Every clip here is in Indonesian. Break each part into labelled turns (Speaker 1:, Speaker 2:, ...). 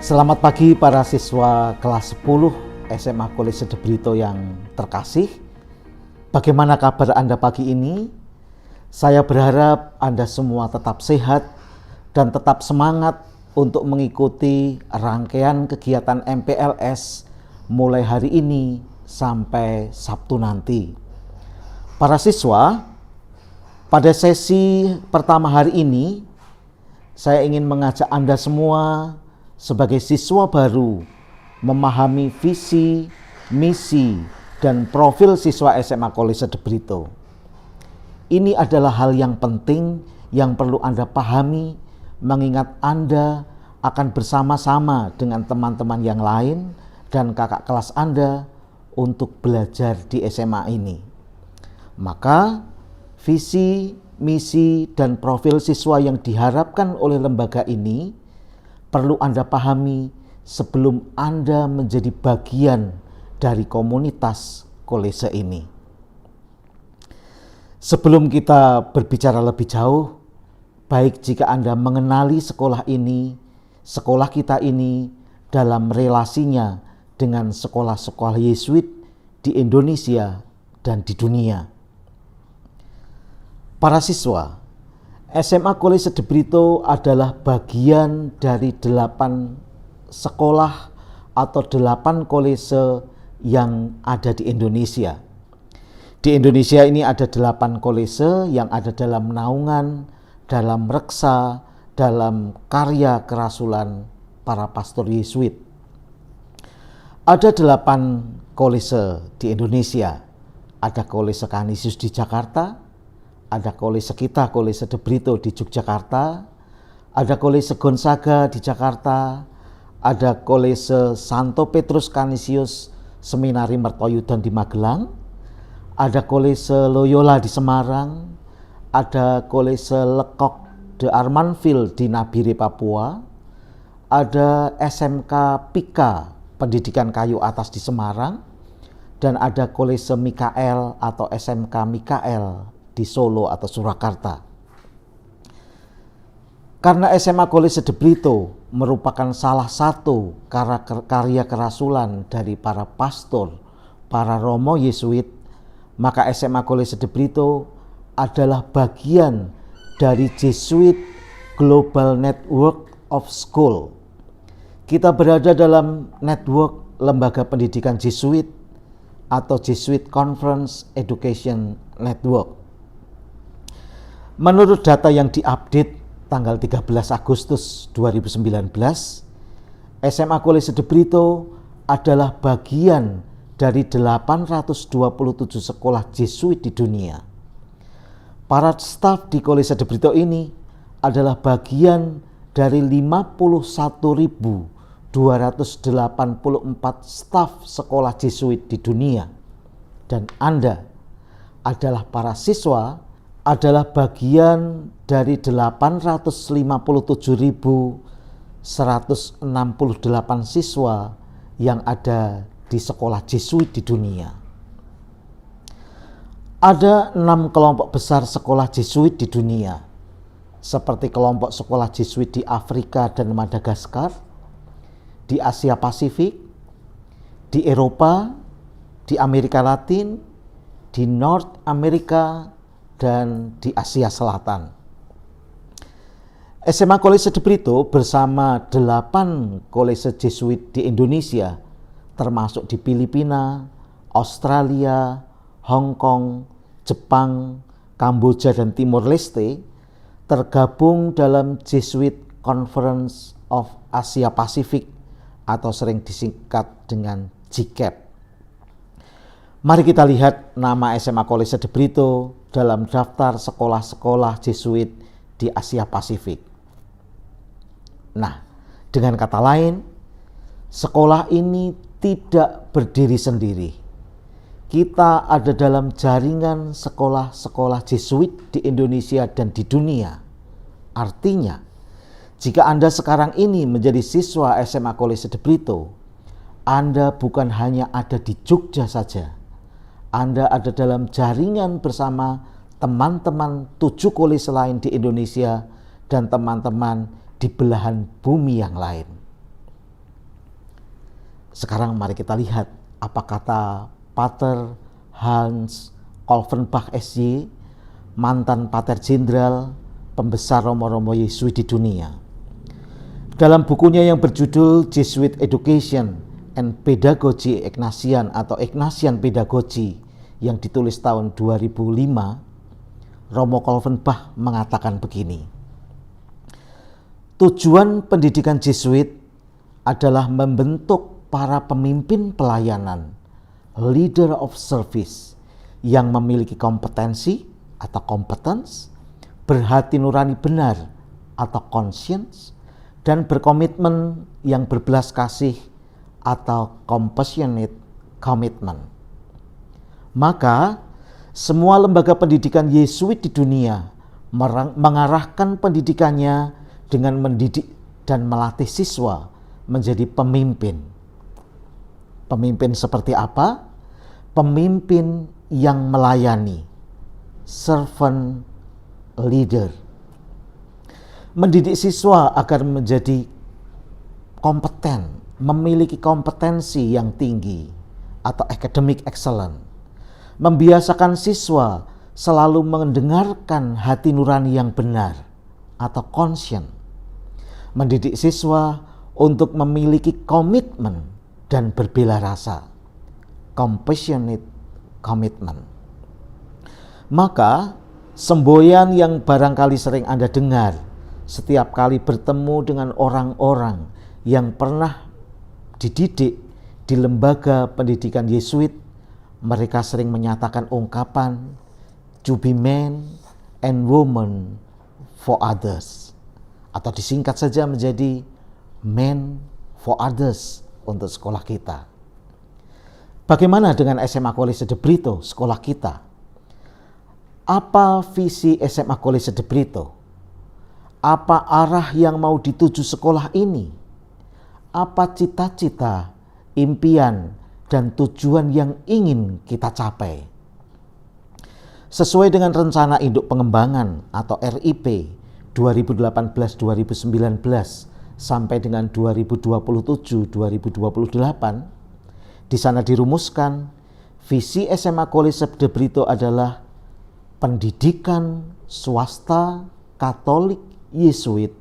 Speaker 1: Selamat pagi para siswa kelas 10 SMA Kolese de Brito yang terkasih. Bagaimana kabar Anda pagi ini? Saya berharap Anda semua tetap sehat dan tetap semangat untuk mengikuti rangkaian kegiatan MPLS mulai hari ini sampai Sabtu nanti. Para siswa, pada sesi pertama hari ini, saya ingin mengajak Anda semua sebagai siswa baru memahami visi, misi, dan profil siswa SMA Kolese de Brito. Ini adalah hal yang penting yang perlu Anda pahami, mengingat Anda akan bersama-sama dengan teman-teman yang lain dan kakak kelas Anda untuk belajar di SMA ini. Maka visi, misi, dan profil siswa yang diharapkan oleh lembaga ini perlu Anda pahami sebelum Anda menjadi bagian dari komunitas Kolese ini. Sebelum kita berbicara lebih jauh, baik jika Anda mengenali sekolah ini, sekolah kita ini dalam relasinya dengan sekolah-sekolah Yesuit di Indonesia dan di dunia. Para siswa, SMA Kolese de Brito adalah bagian dari 8 sekolah atau 8 kolese yang ada di Indonesia. Di Indonesia ini ada 8 kolese yang ada dalam naungan, dalam reksa, dalam karya kerasulan para pastor Yesuit. Ada 8 kolese di Indonesia. Ada Kolese Kanisius di Jakarta, ada Kolese kita, Kolese de Brito di Yogyakarta, ada Kolese Gonzaga di Jakarta, ada Kolese Santo Petrus Kanisius Seminari Mertoyudan di Magelang, ada Kolese Loyola di Semarang, ada Kolese Lekok de Armanville di Nabire, Papua, ada SMK Pika Pendidikan Kayu Atas di Semarang, dan ada Kolese Mikael atau SMK Mikael di Solo atau Surakarta. Karena SMA Kolese de Brito merupakan salah satu karya kerasulan dari para pastor, para romo Yesuit, maka SMA Kolese de Brito adalah bagian dari Jesuit Global Network of School. Kita berada dalam network lembaga pendidikan Jesuit atau Jesuit Conference Education Network. Menurut data yang diupdate tanggal 13 Agustus 2019, SMA Kolese de Brito adalah bagian dari 827 sekolah Jesuit di dunia. Para staf di Kolese de Brito ini adalah bagian dari 51.284 staf sekolah Jesuit di dunia. Dan Anda adalah para siswa, adalah bagian dari 857.168 siswa yang ada di sekolah Jesuit di dunia. Ada 6 kelompok besar sekolah Jesuit di dunia, seperti kelompok sekolah Jesuit di Afrika dan Madagaskar, di Asia Pasifik, di Eropa, di Amerika Latin, di North America, dan di Asia Selatan. SMA Kolese de Brito bersama 8 kolese Jesuit di Indonesia, termasuk di Filipina, Australia, Hong Kong, Jepang, Kamboja, dan Timor Leste, tergabung dalam Jesuit Conference of Asia Pacific atau sering disingkat dengan JCAP. Mari kita lihat nama SMA Kolese de Brito dalam daftar sekolah-sekolah Jesuit di Asia Pasifik. Nah, dengan kata lain, sekolah ini tidak berdiri sendiri. Kita ada dalam jaringan sekolah-sekolah Jesuit di Indonesia dan di dunia. Artinya, jika Anda sekarang ini menjadi siswa SMA Kolese de Brito, Anda bukan hanya ada di Jogja saja. Anda ada dalam jaringan bersama teman-teman 7 kolese lain di Indonesia dan teman-teman di belahan bumi yang lain. Sekarang mari kita lihat apa kata Pater Hans Kolvenbach SY, mantan Pater Jenderal pembesar Romo-Romo Yesuit di dunia. Dalam bukunya yang berjudul Jesuit Education and Pedagogy Ignatian atau Ignatian Pedagogy yang ditulis tahun 2005, Romo Kolvenbach mengatakan begini: tujuan pendidikan Jesuit adalah membentuk para pemimpin pelayanan, leader of service, yang memiliki kompetensi atau competence, berhati nurani benar atau conscience, dan berkomitmen yang berbelas kasih atau compassionate commitment. Maka semua lembaga pendidikan Yesuit di dunia mengarahkan pendidikannya dengan mendidik dan melatih siswa menjadi pemimpin. Pemimpin seperti apa? Pemimpin yang melayani, servant leader. Mendidik siswa agar menjadi kompeten, memiliki kompetensi yang tinggi atau academic excellence. Membiasakan siswa selalu mendengarkan hati nurani yang benar atau conscience. Mendidik siswa untuk memiliki komitmen dan berbela rasa, compassionate commitment. Maka semboyan yang barangkali sering Anda dengar setiap kali bertemu dengan orang-orang yang pernah dididik di lembaga pendidikan Yesuit, mereka sering menyatakan ungkapan to be man and woman for others, atau disingkat saja menjadi man for others untuk sekolah kita. Bagaimana dengan SMA College de Brito, sekolah kita? Apa visi SMA College de Brito? Apa arah yang mau dituju sekolah ini? Apa cita-cita, impian, dan tujuan yang ingin kita capai? Sesuai dengan Rencana Induk Pengembangan atau RIP 2018-2019 sampai dengan 2027-2028, di sana dirumuskan visi SMA College de Brito adalah pendidikan swasta Katolik Yesuit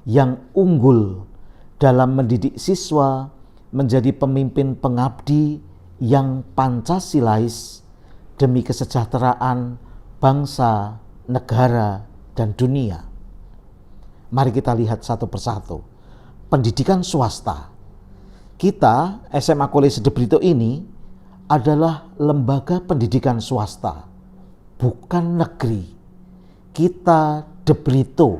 Speaker 1: yang unggul dalam mendidik siswa menjadi pemimpin pengabdi yang Pancasilais demi kesejahteraan bangsa, negara, dan dunia. Mari kita lihat satu persatu. Pendidikan swasta. Kita, SMA College de Brito ini adalah lembaga pendidikan swasta, bukan negeri. Kita de Brito,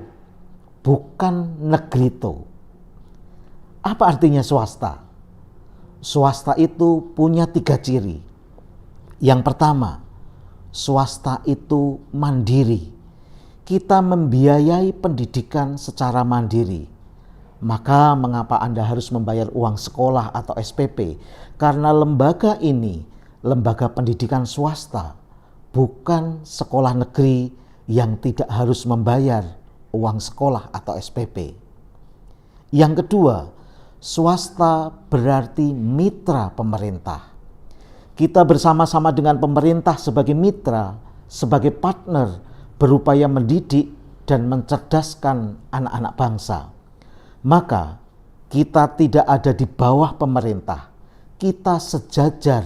Speaker 1: bukan negrito. Apa artinya swasta? Swasta itu punya 3 ciri. Yang pertama, swasta itu mandiri. Kita membiayai pendidikan secara mandiri. Maka mengapa Anda harus membayar uang sekolah atau SPP? Karena lembaga ini lembaga pendidikan swasta, bukan sekolah negeri yang tidak harus membayar uang sekolah atau SPP. Yang kedua, swasta berarti mitra pemerintah. Kita bersama-sama dengan pemerintah sebagai mitra, sebagai partner, berupaya mendidik dan mencerdaskan anak-anak bangsa. Maka kita tidak ada di bawah pemerintah, kita sejajar,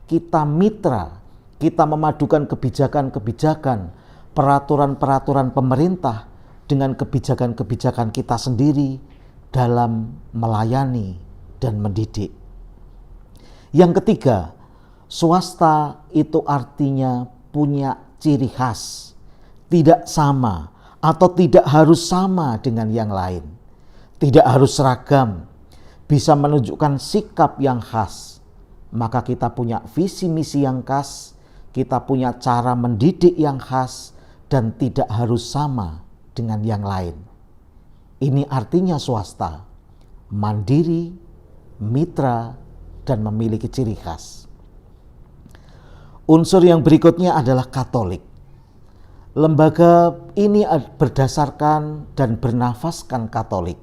Speaker 1: kita mitra, kita memadukan kebijakan-kebijakan, peraturan-peraturan pemerintah dengan kebijakan-kebijakan kita sendiri dalam melayani dan mendidik. Yang ketiga, swasta itu artinya punya ciri khas, tidak sama atau tidak harus sama dengan yang lain. Tidak harus seragam, bisa menunjukkan sikap yang khas. Maka kita punya visi misi yang khas, kita punya cara mendidik yang khas, dan tidak harus sama dengan yang lain. Ini artinya swasta, mandiri, mitra, dan memiliki ciri khas. Unsur yang berikutnya adalah Katolik. Lembaga ini berdasarkan dan bernafaskan Katolik.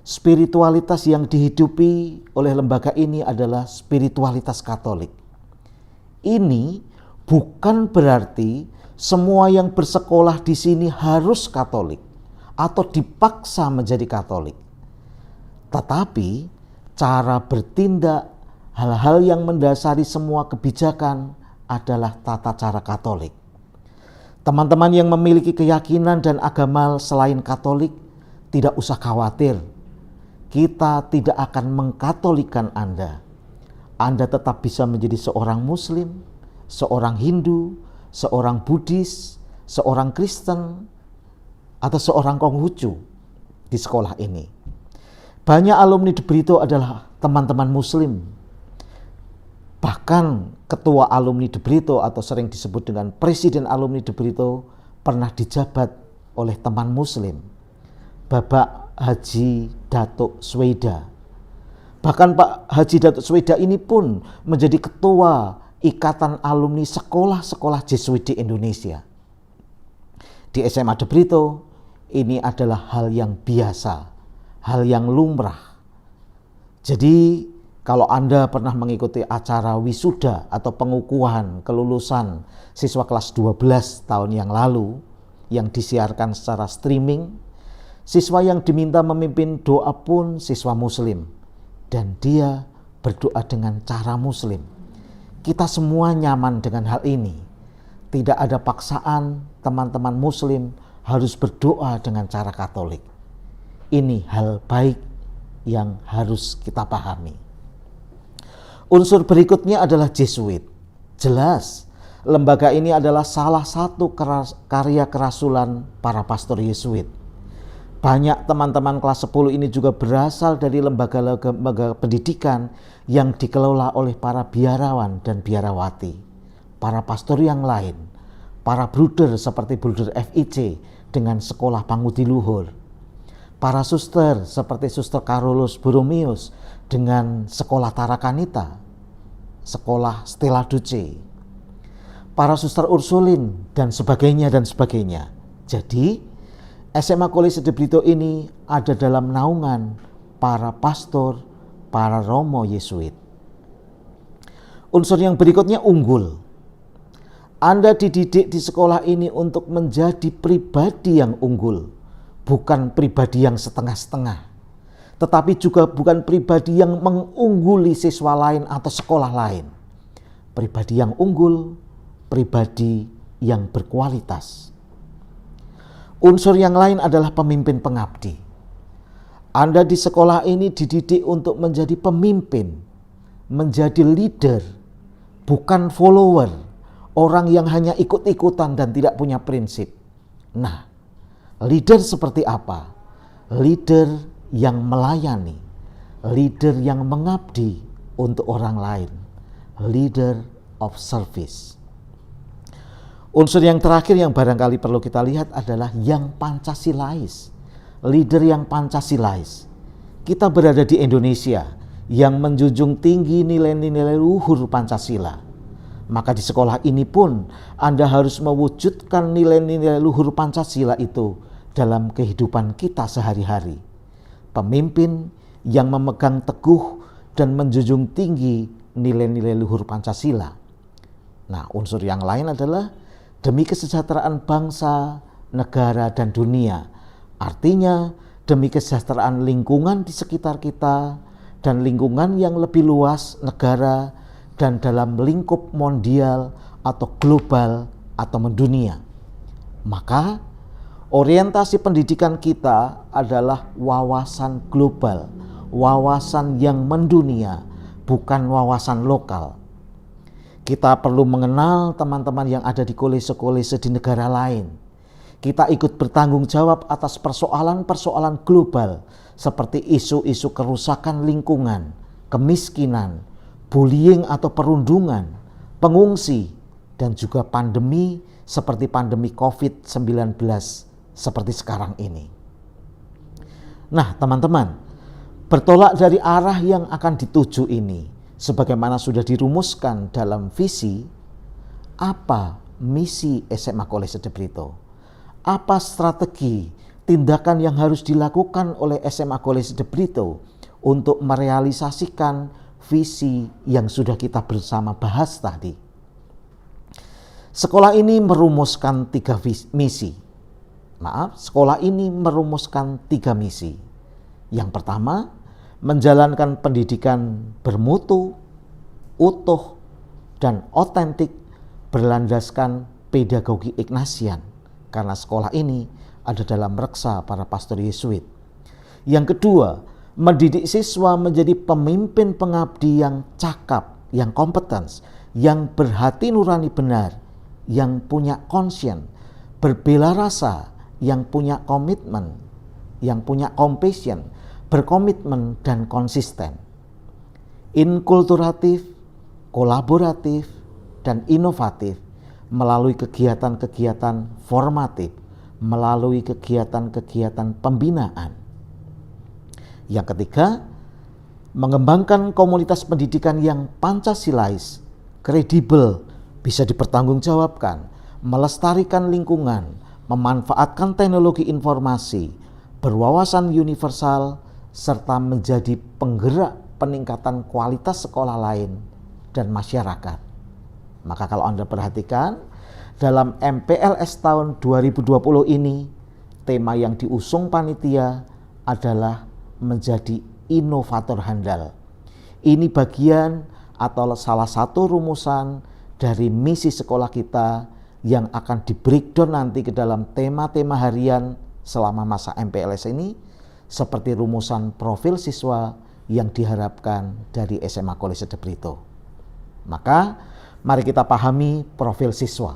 Speaker 1: Spiritualitas yang dihidupi oleh lembaga ini adalah spiritualitas Katolik. Ini bukan berarti semua yang bersekolah di sini harus Katolik atau dipaksa menjadi Katolik. Tetapi cara bertindak, hal-hal yang mendasari semua kebijakan adalah tata cara Katolik. Teman-teman yang memiliki keyakinan dan agama selain Katolik, tidak usah khawatir. Kita tidak akan mengkatolikan Anda. Anda tetap bisa menjadi seorang Muslim, seorang Hindu, seorang Buddhis, seorang Kristen, atau seorang Konghucu di sekolah ini. Banyak alumni De Brito adalah teman-teman Muslim. Bahkan ketua alumni De Brito atau sering disebut dengan presiden alumni De Brito pernah dijabat oleh teman Muslim, Bapak Haji Datuk Sweda. Bahkan Pak Haji Datuk Sweda ini pun menjadi ketua Ikatan Alumni Sekolah-Sekolah Jesuit di Indonesia. Di SMA De Brito ini adalah hal yang biasa, hal yang lumrah. Jadi kalau Anda pernah mengikuti acara wisuda atau pengukuhan kelulusan siswa kelas 12 tahun yang lalu yang disiarkan secara streaming, siswa yang diminta memimpin doa pun siswa Muslim, dan dia berdoa dengan cara Muslim. Kita semua nyaman dengan hal ini. Tidak ada paksaan teman-teman Muslim harus berdoa dengan cara Katolik. Ini hal baik yang harus kita pahami. Unsur berikutnya adalah Jesuit. Jelas, lembaga ini adalah salah satu karya kerasulan para pastor Yesuit. Banyak teman-teman kelas 10 ini juga berasal dari lembaga pendidikan yang dikelola oleh para biarawan dan biarawati, para pastor yang lain, para bruder seperti bruder FIC dengan sekolah pangudi luhur, para suster seperti suster Carolus Borromeus dengan sekolah Tarakanita, sekolah Stella Duce, para suster Ursulin dan sebagainya dan sebagainya. Jadi SMA College De Brito ini ada dalam naungan para pastor, para romo Yesuit. Unsur yang berikutnya unggul. Anda dididik di sekolah ini untuk menjadi pribadi yang unggul, bukan pribadi yang setengah-setengah, tetapi juga bukan pribadi yang mengungguli siswa lain atau sekolah lain. Pribadi yang unggul, pribadi yang berkualitas. Unsur yang lain adalah pemimpin pengabdi. Anda di sekolah ini dididik untuk menjadi pemimpin, menjadi leader, bukan follower, orang yang hanya ikut-ikutan dan tidak punya prinsip. Nah, leader seperti apa? Leader yang melayani, leader yang mengabdi untuk orang lain, leader of service. Unsur yang terakhir yang barangkali perlu kita lihat adalah yang Pancasilais. Leader yang Pancasilais. Kita berada di Indonesia yang menjunjung tinggi nilai-nilai luhur Pancasila. Maka di sekolah ini pun Anda harus mewujudkan nilai-nilai luhur Pancasila itu dalam kehidupan kita sehari-hari. Pemimpin yang memegang teguh dan menjunjung tinggi nilai-nilai luhur Pancasila. Nah, unsur yang lain adalah demi kesejahteraan bangsa, negara, dan dunia. Artinya demi kesejahteraan lingkungan di sekitar kita dan lingkungan yang lebih luas negara dan dalam lingkup mondial atau global atau mendunia. Maka orientasi pendidikan kita adalah wawasan global, wawasan yang mendunia, bukan wawasan lokal. Kita perlu mengenal teman-teman yang ada di kolese-kolese di negara lain. Kita ikut bertanggung jawab atas persoalan-persoalan global seperti isu-isu kerusakan lingkungan, kemiskinan, bullying atau perundungan, pengungsi, dan juga pandemi seperti pandemi COVID-19 seperti sekarang ini. Nah, teman-teman, bertolak dari arah yang akan dituju ini, sebagaimana sudah dirumuskan dalam visi, apa misi SMA College De Brito? Apa strategi, tindakan yang harus dilakukan oleh SMA College de Brito untuk merealisasikan visi yang sudah kita bersama bahas tadi. Sekolah ini merumuskan tiga misi. Yang pertama, menjalankan pendidikan bermutu, utuh, dan otentik berlandaskan pedagogi Ignatian, karena sekolah ini ada dalam reksa para pastor Yesuit. Yang kedua, mendidik siswa menjadi pemimpin pengabdi yang cakap, yang kompeten, yang berhati nurani benar, yang punya conscience, berbela rasa, yang punya komitmen, yang punya compassion, berkomitmen dan konsisten. Inkulturatif, kolaboratif, dan inovatif melalui kegiatan-kegiatan formatif, melalui kegiatan-kegiatan pembinaan. Yang ketiga, mengembangkan komunitas pendidikan yang Pancasilais, kredibel, bisa dipertanggungjawabkan, melestarikan lingkungan, memanfaatkan teknologi informasi, berwawasan universal, serta menjadi penggerak peningkatan kualitas sekolah lain dan masyarakat. Maka kalau Anda perhatikan, dalam MPLS tahun 2020 ini, tema yang diusung panitia adalah menjadi inovator handal. Ini bagian atau salah satu rumusan dari misi sekolah kita yang akan di-breakdown nanti ke dalam tema-tema harian selama masa MPLS ini, seperti rumusan profil siswa yang diharapkan dari SMA College de Brito. Maka mari kita pahami profil siswa.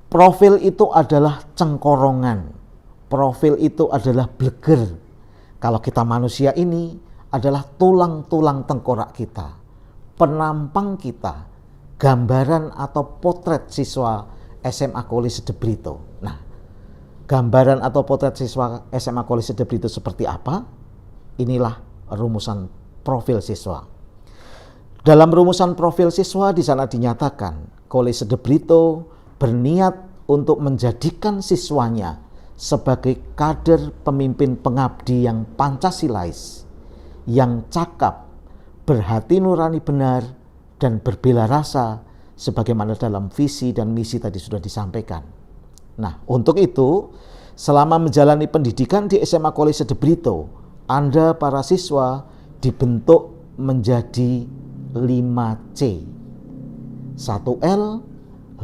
Speaker 1: Profil itu adalah cengkorongan. Profil itu adalah bleger. Kalau kita manusia ini adalah tulang-tulang tengkorak kita, penampang kita, gambaran atau potret siswa SMA College de Brito. Nah, gambaran atau potret siswa SMA College de Brito seperti apa? Inilah rumusan profil siswa. Dalam rumusan profil siswa di sana dinyatakan College de Brito berniat untuk menjadikan siswanya sebagai kader pemimpin pengabdi yang Pancasilais, yang cakap, berhati nurani benar, dan berbela rasa sebagaimana dalam visi dan misi tadi sudah disampaikan. Nah, untuk itu, selama menjalani pendidikan di SMA College de Brito, Anda para siswa dibentuk menjadi 5C. 1L,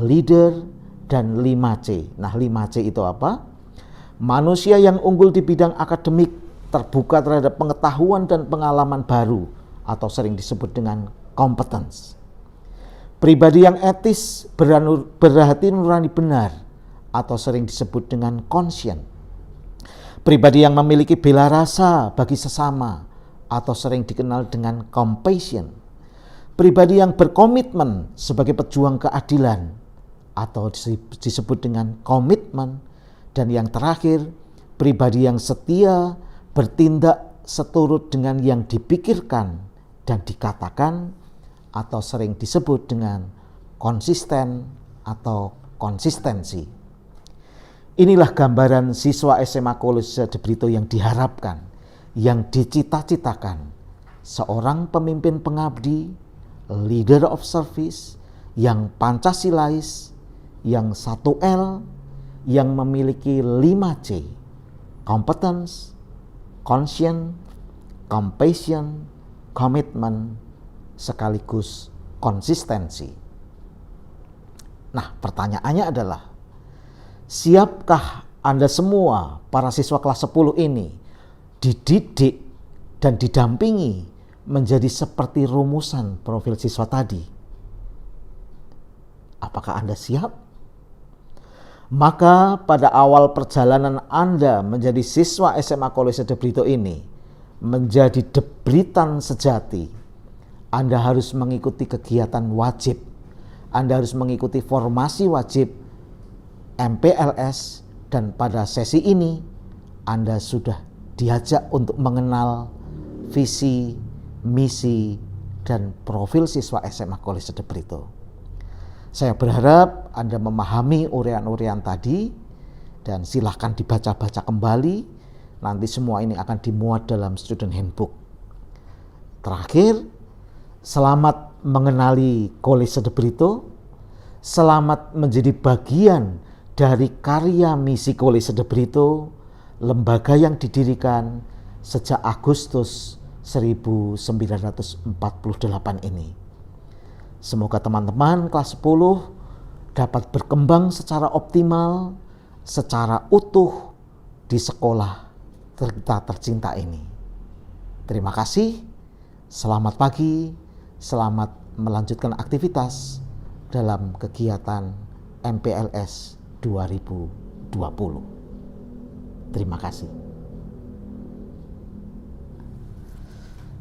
Speaker 1: leader, dan 5C. Nah, 5C itu apa? Manusia yang unggul di bidang akademik, terbuka terhadap pengetahuan dan pengalaman baru, atau sering disebut dengan competence. Pribadi yang etis, berhati nurani benar, atau sering disebut dengan conscience. Pribadi yang memiliki bela rasa bagi sesama, atau sering dikenal dengan compassion. Pribadi yang berkomitmen sebagai pejuang keadilan, atau disebut dengan komitmen. Dan yang terakhir, pribadi yang setia, bertindak seturut dengan yang dipikirkan dan dikatakan, atau sering disebut dengan konsisten atau konsistensi. Inilah gambaran siswa SMA College de Brito yang diharapkan, yang dicita-citakan. Seorang pemimpin pengabdi, leader of service, yang Pancasilais, yang 1L, yang memiliki 5C, competence, conscience, compassion, komitmen, sekaligus konsistensi. Nah, pertanyaannya adalah, siapkah Anda semua para siswa kelas 10 ini dididik dan didampingi menjadi seperti rumusan profil siswa tadi? Apakah Anda siap? Maka pada awal perjalanan Anda menjadi siswa SMA College de Brito ini, menjadi debritan sejati, Anda harus mengikuti kegiatan wajib. Anda harus mengikuti formasi wajib MPLS, dan pada sesi ini Anda sudah diajak untuk mengenal visi, misi, dan profil siswa SMA College de Brito. Saya berharap Anda memahami urean-urean tadi, Dan silahkan dibaca-baca kembali, nanti semua ini akan dimuat dalam student handbook. Terakhir, selamat mengenali Kolese de Brito, selamat menjadi bagian dari karya misi Kolese de Brito, lembaga yang didirikan sejak Agustus 1948 ini. Semoga teman-teman kelas 10 dapat berkembang secara optimal, secara utuh di sekolah kita tercinta ini. Terima kasih, selamat pagi, selamat melanjutkan aktivitas dalam kegiatan MPLS 2020. Terima kasih.